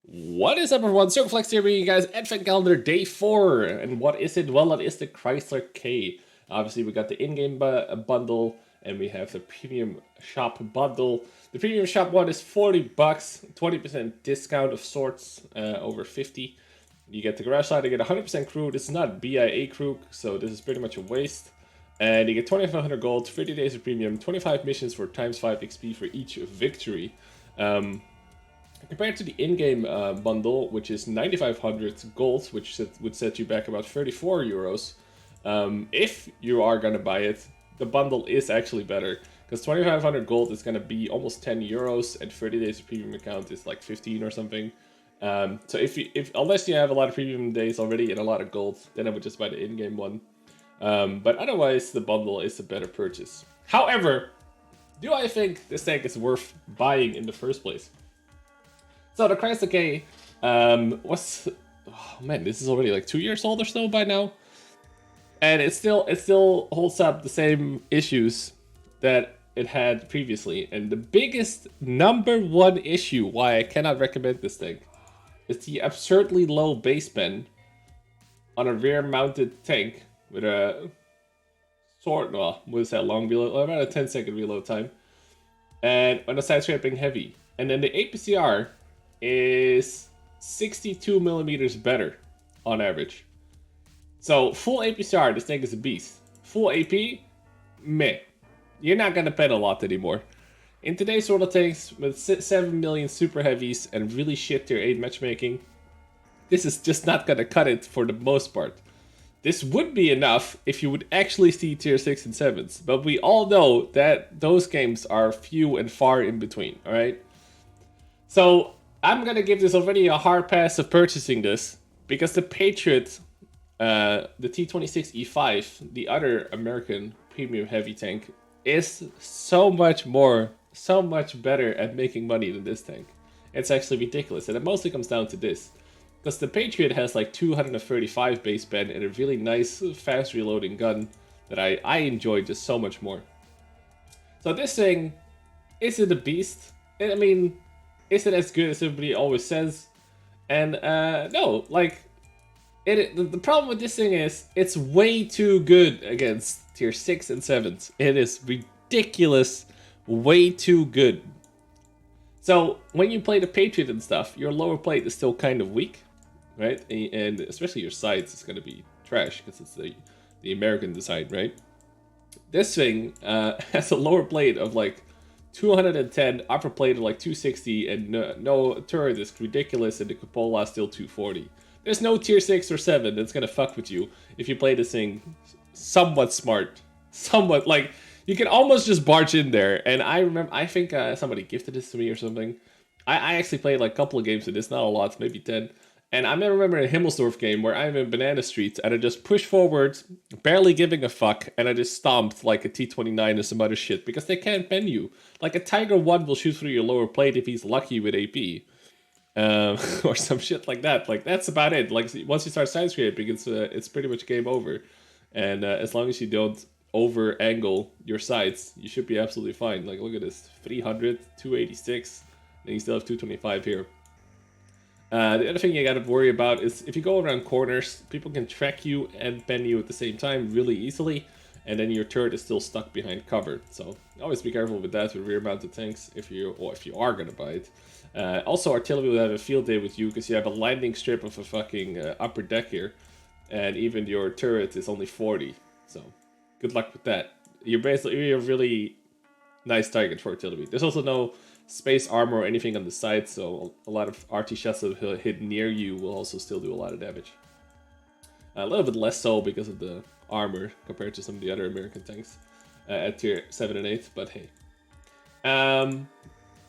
What is up, everyone? Circon here bringing you guys Advent Calendar Day 4. And what is it? Well, it is the Chrysler K. Obviously, we got the in-game bundle, and we have the Premium Shop bundle. The Premium Shop one is 40 bucks, 20% discount of sorts, over 50. You get the garage side, you get 100% crew. This is not BIA crew, so this is pretty much a waste. And you get 2500 gold, 30 days of premium, 25 missions for times 5 XP for each victory. Compared to the in-game bundle, which is 9,500 gold, which would set you back about 34 euros. If you are going to buy it, the bundle is actually better, because 2,500 gold is going to be almost 10 euros, and 30 days of premium account is like 15 or something. So unless you have a lot of premium days already and a lot of gold, then I would just buy the in-game one. But otherwise, the bundle is a better purchase. However, do I think this tank is worth buying in the first place? So the Chrysler K was, oh man, this is already like 2 years old or so by now, and it still holds up the same issues that it had previously. And the biggest number one issue why I cannot recommend this thing is the absurdly low base pen on a rear-mounted tank with a long reload, about a 10-second reload time, and on a side scraping heavy, and then the APCR is 62 millimeters better on average. So full APCR, this thing is a beast. Full AP, meh. You're not gonna pen a lot anymore. In today's sort of tanks with 7 million super heavies and really shit tier 8 matchmaking, this is just not gonna cut it for the most part. This would be enough if you would actually see tier 6 and 7s, but we all know that those games are few and far in between, alright? So I'm gonna give this already a hard pass of purchasing this, because the Patriot, the T26E5, the other American premium heavy tank, is so much better at making money than this tank. It's actually ridiculous, and it mostly comes down to this. Because the Patriot has like 235 base pen and a really nice fast reloading gun that I enjoy just so much more. So this thing, is it a beast? I mean, is it as good as everybody always says? And no, like, the problem with this thing is it's way too good against tier 6 and 7s. It is ridiculous, way too good. So when you play the Patriot and stuff, your lower plate is still kind of weak, right? And especially your sides is going to be trash because it's the American design, right? This thing has a lower plate of like 210, upper plate of like 260, and no turret is ridiculous, and the cupola is still 240. There's no tier 6 or 7 that's gonna fuck with you if you play this thing somewhat smart. Somewhat, like, you can almost just barge in there. And I think somebody gifted this to me or something. I actually played like a couple of games with this, not a lot, maybe 10. And I remember a Himmelsdorf game where I'm in Banana Street and I just push forward, barely giving a fuck, and I just stomped like a T29 and some other shit because they can't pen you. Like a Tiger 1 will shoot through your lower plate if he's lucky with AP. Or some shit like that. Like, that's about it. Like, once you start side scraping, it's pretty much game over. And as long as you don't over angle your sides, you should be absolutely fine. Like, look at this, 300, 286, and you still have 225 here. The other thing you gotta worry about is if you go around corners, people can track you and pen you at the same time really easily, and then your turret is still stuck behind cover. So always be careful with that with rear-mounted tanks if you are gonna buy it. Also, artillery will have a field day with you because you have a landing strip of a fucking upper deck here, and even your turret is only 40. So good luck with that. You're a really nice target for artillery. There's also no space armor or anything on the side, so a lot of RT shots that hit near you will also still do a lot of damage. A little bit less so because of the armor compared to some of the other American tanks at tier 7 and 8, but hey.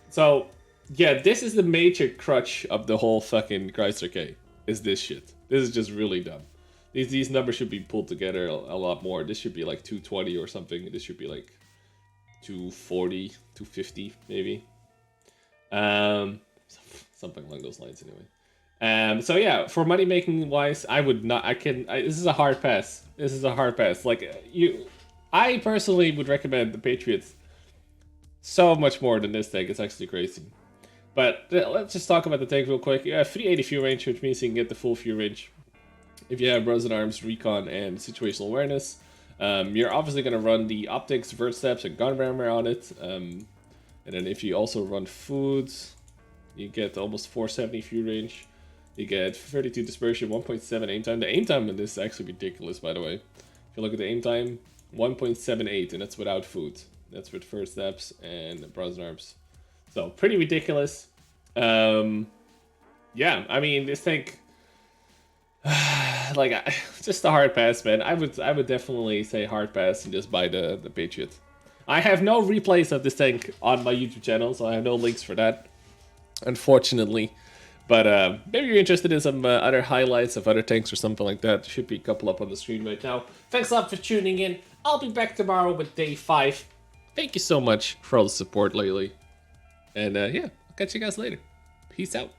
So yeah, this is the major crutch of the whole fucking Chrysler K, is this shit. This is just really dumb. These numbers should be pulled together a lot more. This should be like 220 or something. This should be like 240, 250 maybe. Something along those lines anyway. So yeah, for money making wise, I would not. This is a hard pass. This is a hard pass. Like I personally would recommend the Patriots so much more than this thing. It's actually crazy. But let's just talk about the tank real quick. You have 380 fuel range, which means you can get the full fuel range if you have Bronze Arms, Recon, and Situational Awareness. You're obviously going to run the Optics, Vert Steps, and Gun Rammer on it. And then if you also run Foods, you get almost 470 fuel range. You get 32 Dispersion, 1.7 aim time. The aim time in this is actually ridiculous, by the way. If you look at the aim time, 1.78, and that's without food. That's with First Steps and Bronze Arms. So, pretty ridiculous. Yeah, I mean, this tank... like, just a hard pass, man. I would definitely say hard pass and just buy the Patriot. I have no replays of this tank on my YouTube channel, so I have no links for that, unfortunately. But maybe you're interested in some other highlights of other tanks or something like that. There should be a couple up on the screen right now. Thanks a lot for tuning in. I'll be back tomorrow with day 5. Thank you so much for all the support lately. And yeah, I'll catch you guys later. Peace out.